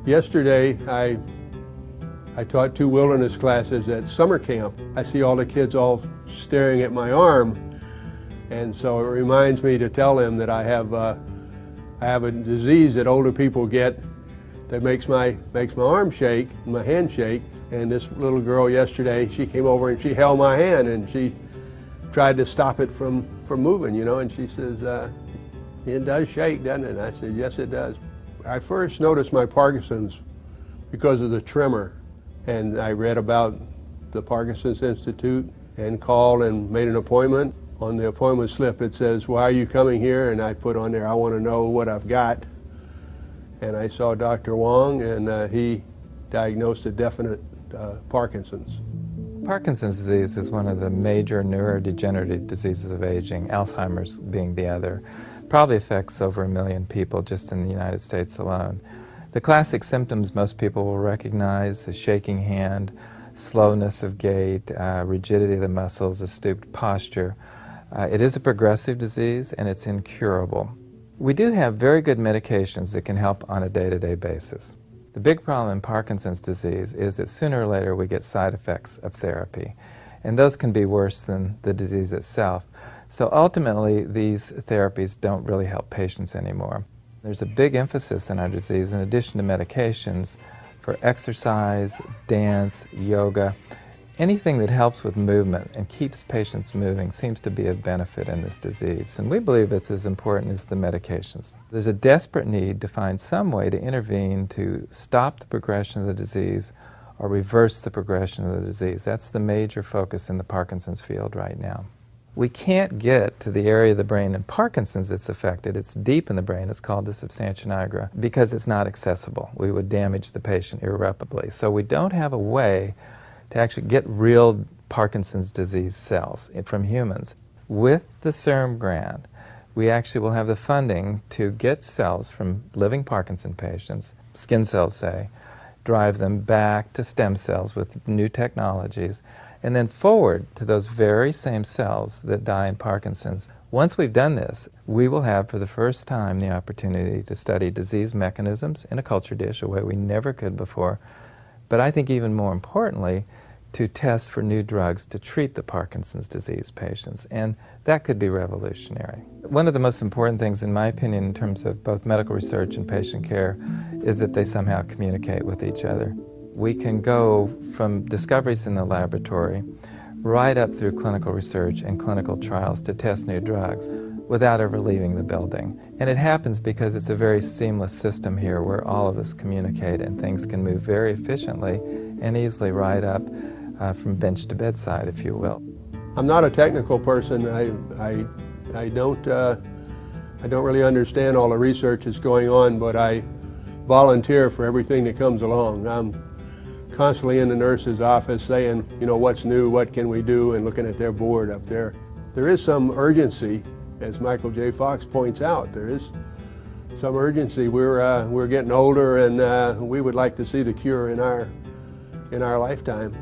Yesterday, I taught 2 wilderness classes at summer camp. I see all the kids all staring at my arm, and so it reminds me to tell them that I have a disease that older people get that makes my arm shake, my hand shake. And this little girl yesterday, she came over and she held my hand and she tried to stop it from moving, you know, and she says, it does shake, doesn't it? And I said, yes, it does. I first noticed my Parkinson's because of the tremor, and I read about the Parkinson's Institute and called and made an appointment. On the appointment slip it says, why are you coming here? And I put on there, I want to know what I've got. And I saw Dr. Wong, and he diagnosed a definite Parkinson's. Parkinson's disease is one of the major neurodegenerative diseases of aging, Alzheimer's being the other. Probably affects over 1 million people just in the United States alone. The classic symptoms most people will recognize: a shaking hand, slowness of gait, rigidity of the muscles, a stooped posture. It is a progressive disease and it's incurable. We do have very good medications that can help on a day-to-day basis. The big problem in Parkinson's disease is that sooner or later we get side effects of therapy, and those can be worse than the disease itself. So ultimately, these therapies don't really help patients anymore. There's a big emphasis in our disease, in addition to medications, for exercise, dance, yoga. Anything that helps with movement and keeps patients moving seems to be of benefit in this disease, and we believe it's as important as the medications. There's a desperate need to find some way to intervene to stop the progression of the disease or reverse the progression of the disease. That's the major focus in the Parkinson's field right now. We can't get to the area of the brain in Parkinson's that's affected. It's deep in the brain. It's called the substantia nigra because it's not accessible. We would damage the patient irreparably. So we don't have a way to actually get real Parkinson's disease cells from humans. With the CIRM grant, we actually will have the funding to get cells from living Parkinson patients, skin cells say, drive them back to stem cells with new technologies, and then forward to those very same cells that die in Parkinson's. Once we've done this, we will have for the first time the opportunity to study disease mechanisms in a culture dish, a way we never could before, but I think even more importantly, to test for new drugs to treat the Parkinson's disease patients, and that could be revolutionary. One of the most important things, in my opinion, in terms of both medical research and patient care, is that they somehow communicate with each other. We can go from discoveries in the laboratory right up through clinical research and clinical trials to test new drugs without ever leaving the building. And it happens because it's a very seamless system here where all of us communicate and things can move very efficiently and easily right up from bench to bedside, if you will. I'm not a technical person. I don't really understand all the research that's going on, but I volunteer for everything that comes along. I'm constantly in the nurse's office saying, you know, what's new, what can we do, and looking at their board up there. There is some urgency, as Michael J. Fox points out. There is some urgency. We're getting older, and we would like to see the cure in our lifetime.